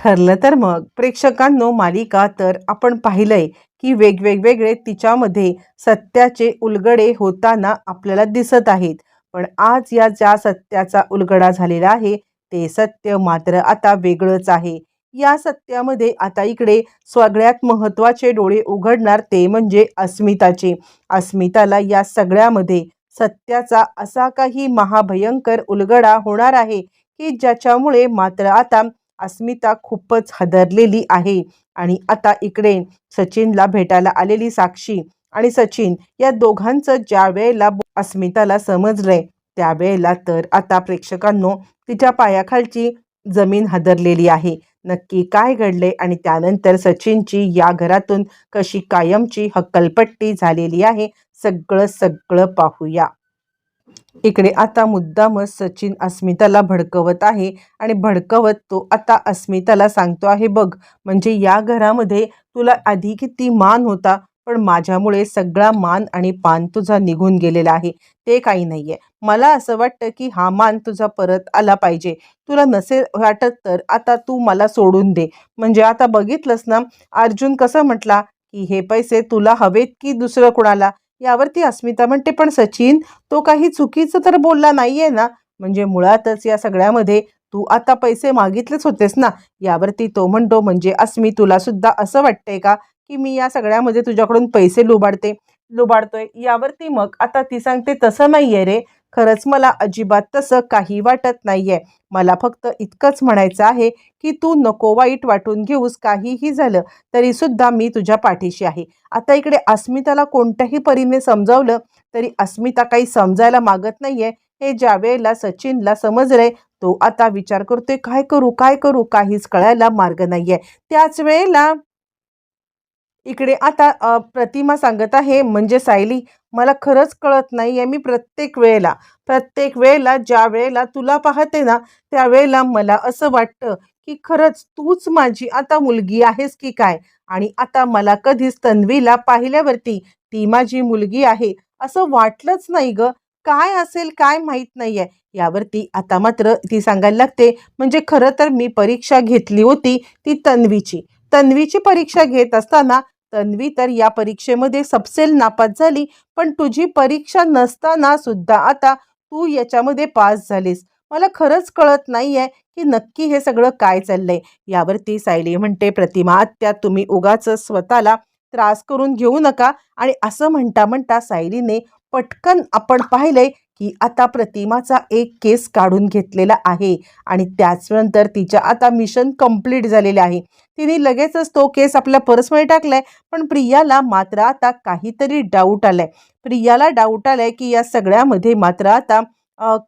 ठरलं तर मग प्रेक्षकांनो मालिका तर आपण पाहिलंय की वेगवेगळे तिच्यामध्ये सत्याचे उलगडे होताना आपल्याला दिसत आहेत. पण आज या ज्या सत्याचा उलगडा झालेला आहे ते सत्य मात्र आता वेगळंच आहे. या सत्यामध्ये आता इकडे सगळ्यात महत्त्वाचे डोळे उघडणार ते म्हणजे अस्मिताचे. अस्मिताला या सगळ्यामध्ये सत्याचा असा काही महाभयंकर उलगडा होणार आहे की ज्याच्यामुळे मात्र आता अस्मिता खूपच हादरलेली आहे. आणि आता इकडे सचिनला भेटायला आलेली साक्षी आणि सचिन या दोघांचं ज्या वेळेला अस्मिताला समजलंय त्यावेळेला तर आता प्रेक्षकांनो तिच्या पायाखालची जमीन हादरलेली आहे. नक्की काय घडले आणि त्यानंतर सचिनची या घरातून कशी कायमची हक्कलपट्टी झालेली आहे सगळं सगळं पाहूया. इकडे आता मुद्दामच सचिन अस्मिताला भडकवत आहे आणि भडकवत तो आता अस्मिताला सांगतो आहे, बघ म्हणजे या घरामध्ये तुला आधी किती मान होता, पण माझ्यामुळे सगळा मान आणि पान तुझा निघून गेलेला आहे. ते काही नाहीये. मला असं वाटतं की हा मान तुझा परत आला पाहिजे. तुला नसेल वाटत तर आता तू मला सोडून दे. म्हणजे आता बघितलंस ना, अर्जुन कसं म्हटला की हे पैसे तुला हवेत की दुसरं कुणाला. यावरती अस्मिता म्हणते, पण सचिन तो काही चुकीचं तर बोलला नाहीये ना. म्हणजे मुळातच या सगळ्यामध्ये तू आता पैसे मागितलेच होतेस ना. यावरती तो म्हणतो, म्हणजे अस्मी तुला सुद्धा असं वाटतंय का की मी या सगळ्यामध्ये तुझ्याकडून पैसे लुबाडतोय. यावरती मग आता ती सांगते, तसं नाहीये रे, खरंच मला अजिबात तसं काही वाटत नाहीये. मला फक्त इतकंच म्हणायचं आहे की तू नको वाईट वाटून घेऊस. काहीही झालं तरी सुद्धा मी तुझ्या पाठीशी आहे. आता इकडे अस्मिताला कोणत्याही परीने समजावलं तरी अस्मिता काही समजायला मागत नाहीये. हे ज्या वेळेला सचिनला समजलंय तो आता विचार करतोय, काय करू काहीच कळायला मार्ग नाहीये. त्याच वेळेला इकडे आता प्रतिमा सांगत आहे, म्हणजे सायली मला खरंच कळत नाहीये. मी प्रत्येक वेळेला ज्या वेळेला तुला पाहते ना त्यावेळेला मला असं वाटतं की खरंच तूच माझी आता मुलगी आहेस की काय. आणि आता मला कधीच तन्वीला पाहिल्यावरती ती माझी मुलगी आहे असं वाटलंच नाही ग. काय असेल काय माहित नाहीये. यावरती आता मात्र ती सांगायला लागते, म्हणजे खरं तर मी परीक्षा घेतली होती ती तन्वीची परीक्षा घेत असताना तन्वी तर या परीक्षेमध्ये सपसेल नापास झाली, पण तुझी परीक्षा नसताना सुद्धा आता तू याच्यामध्ये पास झालीस. मला खरंच कळत नाहीये की नक्की हे सगळं काय चाललंय. यावरती सायली म्हणते, प्रतिमा आत्या तुम्ही उगाच स्वतःला त्रास करून घेऊ नका. आणि असं म्हणता म्हणता सायलीने पटकन आपण पाहिलंय की आता प्रतिमाचा एक केस काढून घेतलेला आहे आणि त्याचनंतर तिच्या आता मिशन कंप्लीट झालेले आहे. तिने लगेचच तो केस आपल्या पर्समध्ये टाकलाय. पण प्रियाला मात्र आता काहीतरी डाऊट आलाय की या सगळ्यामध्ये मात्र आता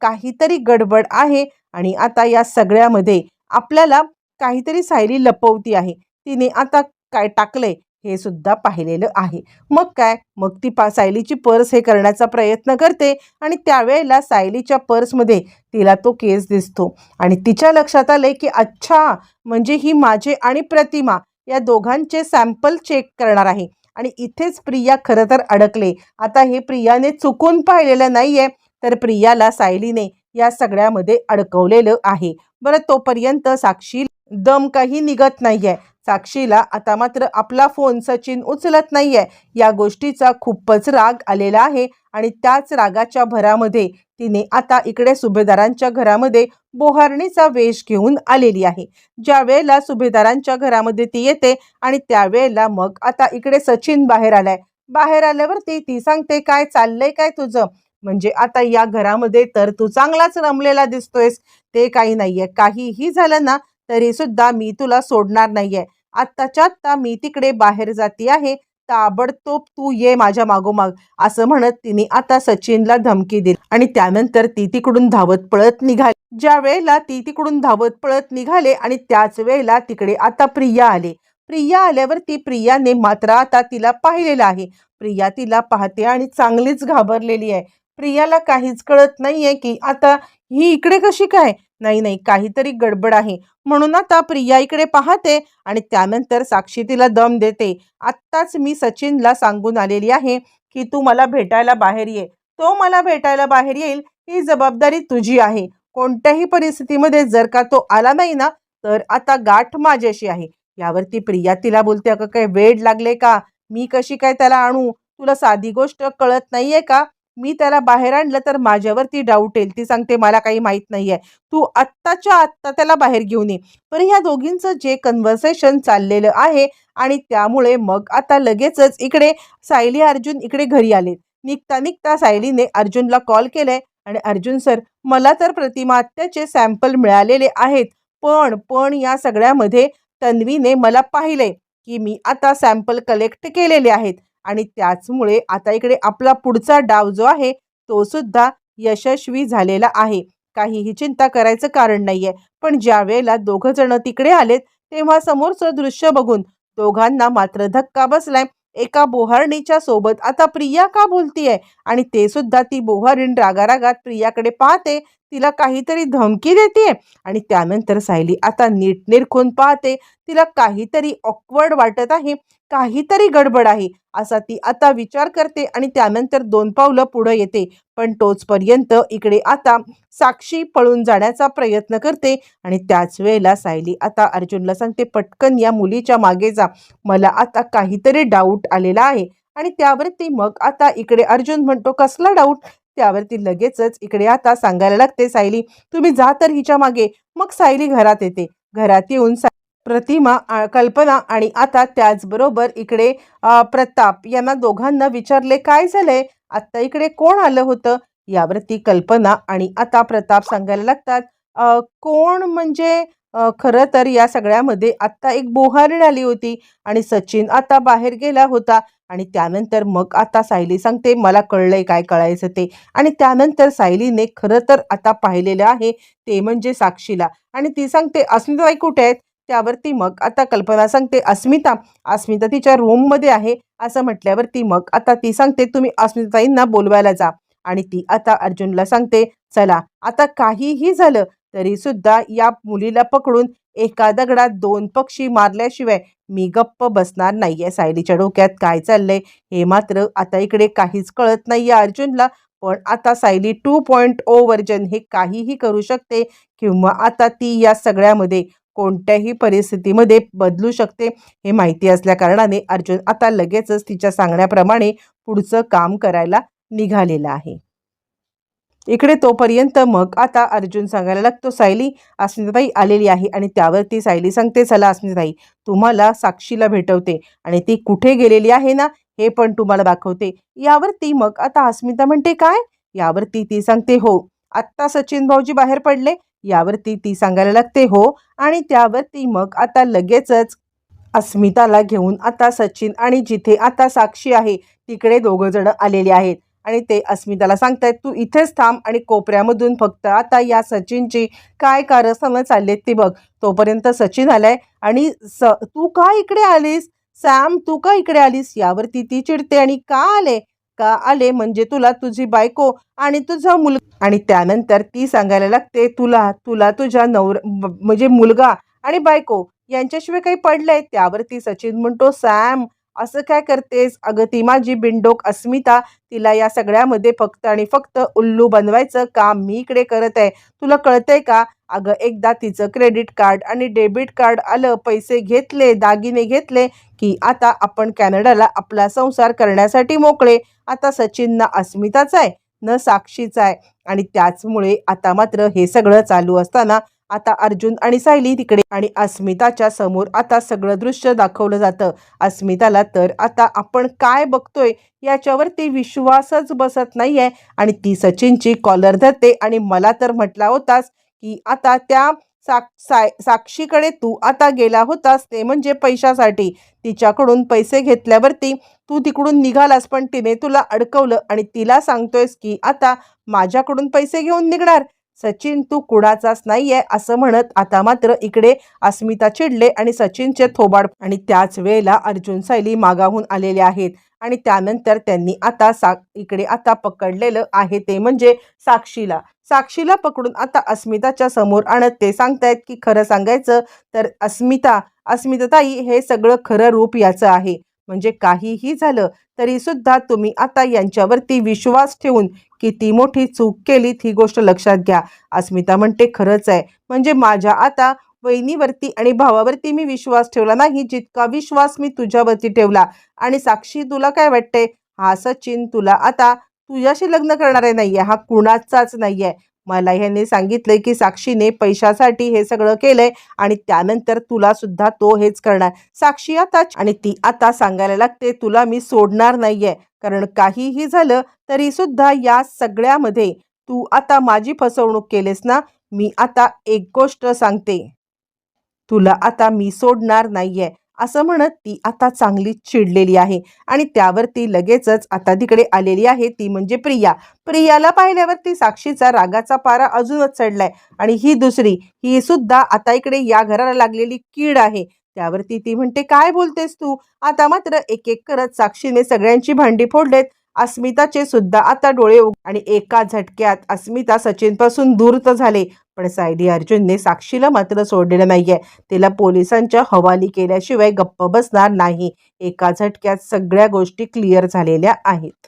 काहीतरी गडबड आहे. आणि आता या सगळ्यामध्ये आपल्याला काहीतरी सायली लपवती आहे. तिने आता काय टाकलंय हे सुद्धा पाहिलेलं आहे. मग काय, मग ती सायलीची पर्स हे करण्याचा प्रयत्न करते आणि त्यावेळेला सायलीच्या पर्समध्ये तिला तो केस दिसतो आणि तिच्या लक्षात आलंय की अच्छा, म्हणजे ही माझे आणि प्रतिमा या दोघांचे सॅम्पल चेक करणार आहे. आणि इथेच प्रिया खरं तर अडकले. आता हे प्रियाने चुकून पाहिलेलं नाहीये, तर प्रियाला सायलीने या सगळ्यामध्ये अडकवलेलं आहे. बरं, तोपर्यंत साक्षी दम काही निघत नाहीये. साक्षीला आता मात्र आपला फोन सचिन उचलत नाहीये. या गोष्टीचा खूपच राग आलेला आहे आणि त्याच रागाच्या भरामध्ये तिने आता इकडे सुभेदारांच्या घरामध्ये बोहारणीचा वेश घेऊन आलेली आहे. ज्या वेळेला सुभेदारांच्या घरामध्ये ती येते आणि त्यावेळेला मग आता इकडे सचिन बाहेर आल्यावरती ती सांगते, काय चाललंय काय तुझं. म्हणजे आता या घरामध्ये तर तू चांगलाच रमलेला दिसतोयस. ते काही नाहीये, काहीही झालं ना तरी सुद्धा मी तुला सोडणार नाहीये. आत्ताच्या आत्ता मी तिकडे बाहेर जाते आहे, ताबडतोब तू ये माझ्या मागोमाग. असं म्हणत तिने आता सचिनला धमकी दिली आणि त्यानंतर ती तिकडून धावत पळत निघाली. ज्या वेळेला ती तिकडून धावत पळत निघाले आणि त्याच वेळेला तिकडे आता प्रिया आल्यावरती प्रियाने मात्र आता तिला पाहिलेलं आहे. प्रिया तिला पाहते आणि चांगलीच घाबरलेली आहे. प्रियाला काहीच कळत नाहीये की आता ही इकडे कशी काय. नाही, काहीतरी गडबड आहे. म्हणून आता प्रिया इकडे पाहते आणि त्यानंतर साक्षी तिला दम देते. आत्ताच मी सचिनला सांगून आलेली आहे की तू मला भेटायला बाहेर ये. तो मला भेटायला बाहेर येईल ही जबाबदारी तुझी आहे. कोणत्याही परिस्थितीमध्ये जर का तो आला नाही ना तर आता गाठ माझ्याशी आहे. यावरती प्रिया तिला बोलते, अगं काय वेड लागले का? मी कशी काय त्याला आणू? तुला साधी गोष्ट कळत नाहीये का? मी त्याला बाहेर आणलं तर माझ्यावरती डाऊट येईल. ती सांगते, मला काही माहित नाहीये. तू आत्ताच्या आत्ता त्याला बाहेर घेऊन ये. पण ह्या दोघींचं जे कन्व्हर्सेशन चाललेलं आहे आणि त्यामुळे मग आता लगेचच इकडे सायली अर्जुन इकडे घरी आले. निघता निघता सायलीने अर्जुनला कॉल केलाय आणि अर्जुन सर, मला तर प्रतिमा आत्याचे सॅम्पल मिळालेले आहेत. पण या सगळ्यामध्ये तन्वीने मला पाहिलंय की मी आता सॅम्पल कलेक्ट केलेले आहेत आणि त्याचमुळे आता इकडे आपला पुढचा डाव जो आहे तो सुद्धा यशस्वी झालेला आहे. काहीही चिंता करायचं कारण नाहीये. पण ज्या वेळेला दोघं जण तिकडे आलेत तेव्हा समोरचं दृश्य बघून दोघांना मात्र धक्का बसलाय. एका बोहारणीच्या सोबत आता प्रिया का बोलतीये आणि ते सुद्धा ती बोहारीण रागारागात प्रियाकडे पाहते, तिला काहीतरी धमकी देते आणि त्यानंतर सायली आता नीट निरखून पाहते. तिला काहीतरी ऑकवर्ड वाटत आहे, काहीतरी गडबड आहे असा ती आता विचार करते आणि त्यानंतर 2 पावलं पुढे येते. पण तोचपर्यंत इकडे आता साक्षी पळून जाण्याचा प्रयत्न करते आणि त्याच वेळेला सायली आता अर्जुनला सांगते, पटकन या मुलीच्या मागे जा, मला आता काहीतरी डाऊट आलेला आहे. आणि त्यावरती मग आता इकडे अर्जुन म्हणतो, कसला डाऊट? त्यावरती लगेचच इकडे आता सांगायला लागते सायली, तुम्ही जा तर हिच्या मागे. मग सायली घरात येते. घरात येऊन प्रतिमा, कल्पना आणि आता त्याचबरोबर इकडे प्रताप यांना दोघांना विचारले, काय झालंय आत्ता, इकडे कोण आलं होतं? यावरती कल्पना आणि आता प्रताप सांगायला लागतात, कोण म्हणजे खरं तर या सगळ्यामध्ये आत्ता एक बोहारीण आली होती आणि सचिन आता बाहेर गेला होता. आणि त्यानंतर मग आता सायली सांगते, मला कळलंय काय कळायचं ते. आणि त्यानंतर सायलीने खरं तर आता पाहिलेलं आहे ते म्हणजे साक्षीला. आणि ती सांगते, अस्मिताताई कुठे आहेत? त्यावरती मग आता कल्पना सांगते, अस्मिता अस्मिता तिच्या रूममध्ये आहे असं म्हटल्यावरती मग आता ती सांगते, तुम्ही अस्मिताताईंना बोलवायला जा. आणि ती आता अर्जुनला सांगते, चला आता काहीही झालं तरी सुद्धा या मुलीला पकडून एका दगडात 2 पक्षी मारल्याशिवाय मी गप्प बसणार नाहीये. सायलीच्या डोक्यात काय चाललंय हे मात्र आता इकडे काहीच कळत नाहीये अर्जुनला. पण आता सायली 2.0 व्हर्जन हे काहीही करू शकते किंवा आता ती या सगळ्यामध्ये कोणत्याही परिस्थितीमध्ये बदलू शकते हे माहिती असल्या कारणाने अर्जुन आता लगेचच तिच्या सांगण्याप्रमाणे पुढचं काम करायला निघालेला आहे. इकडे तोपर्यंत मग आता अर्जुन सांगायला लागतो, सायली अस्मिताताई आलेली आहे. आणि त्यावरती सायली सांगते, चला अस्मिताताई, तुम्हाला साक्षीला भेटवते आणि ती कुठे गेलेली आहे ना हे पण तुम्हाला दाखवते. यावरती मग आता अस्मिता म्हणते, काय? यावरती ती सांगते, हो आत्ता सचिन भाऊजी बाहेर पडले. यावरती ती सांगायला लागते, हो. आणि त्यावरती मग आता लगेचच अस्मिताला घेऊन आता सचिन आणि जिथे आता साक्षी आहे तिकडे दोघं जण आलेले आहेत. आणि ते अस्मिताला सांगतायत, तू इथेच थांब आणि कोपऱ्यामधून फक्त आता या सचिनची काय कारस्थानं चाललेत ते बघ. तोपर्यंत सचिन आलाय आणि तू का इकडे आलीस? सॅम, तू का इकडे आलीस? यावरती ती चिडते, आणि का आले म्हणजे तुला तुझी बायको आणि तुझा मुलगा. आणि त्यानंतर ती सांगायला लागते, तुला तुला तुझ्या म्हणजे मुलगा आणि बायको यांच्याशिवाय काही पडलंय? त्यावरती सचिन म्हणतो, सॅम असं काय करतेस? अगं ती माझी बिनडोक अस्मिता, तिला या सगळ्यामध्ये फक्त आणि फक्त उल्लू बनवायचं काम मी इकडे करत आहे. तुला कळतंय का? अगं एकदा तिचं क्रेडिट कार्ड आणि डेबिट कार्ड आलं, पैसे घेतले, दागिने घेतले की आता आपण कॅनडाला आपला संसार करण्यासाठी मोकळे. आता सचिन ना अस्मिताचा आहे न साक्षीचा आहे. आणि त्याचमुळे आता मात्र हे सगळं चालू असताना आता अर्जुन आणि सायली तिकडे आणि अस्मिताच्या समोर आता सगळं दृश्य दाखवलं जातं. अस्मिताला तर आता आपण काय बघतोय याच्यावरती विश्वासच बसत नाहीये आणि ती सचिनची कॉलर धरते. आणि मला तर म्हटला होतास की आता त्या साक्षीकडे तू आता गेला होतास ते म्हणजे पैशासाठी. तिच्याकडून पैसे घेतल्यावरती तू तिकडून निघालास, पण तिने तुला अडकवलं आणि तिला सांगतोयस की आता माझ्याकडून पैसे घेऊन निघणार. सचिन, तू कुणाचाच नाहीये असं म्हणत आता मात्र इकडे अस्मिता चिडले आणि सचिनचे थोबाड. आणि त्याच वेळेला अर्जुन सायली मागाहून आलेले आहेत आणि त्यानंतर त्यांनी आता इकडे आता पकडलेलं आहे ते म्हणजे साक्षीला पकडून आता अस्मिताच्या समोर आणत ते सांगतायत की खरं सांगायचं तर अस्मिताताई, हे सगळं खरं रूप याचं आहे. म्हणजे काहीही झालं तरी सुद्धा तुम्ही आता यांच्यावरती विश्वास ठेवून किती मोठी चूक केलीत ही गोष्ट लक्षात घ्या. अस्मिता म्हणते, खरंच आहे, म्हणजे माझ्या आता वहिनीवरती आणि भावावरती मी विश्वास ठेवला नाही जितका विश्वास मी तुझ्यावरती ठेवला. आणि साक्षी, तुला काय वाटतंय, हा सचिन तुला आता तुझ्याशी लग्न करणार आहे नाहीये, हा कुणाचाच नाहीये. मला ह्याने सांगितलंय की साक्षीने पैशासाठी हे सगळं केलंय आणि त्यानंतर तुला सुद्धा तो हेच करणार. साक्षी आता आणि ती आता सांगायला लागते, तुला मी सोडणार नाहीये. कारण काहीही झालं तरी सुद्धा या सगळ्यामध्ये तू आता माझी फसवणूक केलीस ना. मी आता एक गोष्ट सांगते, तुला आता मी सोडणार नाहीये. असं म्हणत ती आता चांगली चिडलेली आहे आणि त्यावरती लगेचच आता तिकडे आलेली आहे ती म्हणजे प्रिया. प्रियाला पाहिल्यावरती साक्षीचा रागाचा पारा अजूनच चढलाय आणि ही दुसरी, ही सुद्धा आता इकडे या घराला लागलेली कीड आहे. त्यावरती ती म्हणते, काय बोलतेस तू. आता मात्र एक एक करत साक्षीने सगळ्यांची भांडी फोडलेत. अस्मिताचे सुद्धा आता डोळे आणि एका झटक्यात अस्मिता सचिनपासून दूर तर झाले, पण सायली अर्जुनने साक्षीला मात्र सोडलेलं नाहीये. तिला पोलिसांच्या हवाली केल्याशिवाय गप्प बसणार नाही. एका झटक्यात सगळ्या गोष्टी क्लिअर झालेल्या आहेत.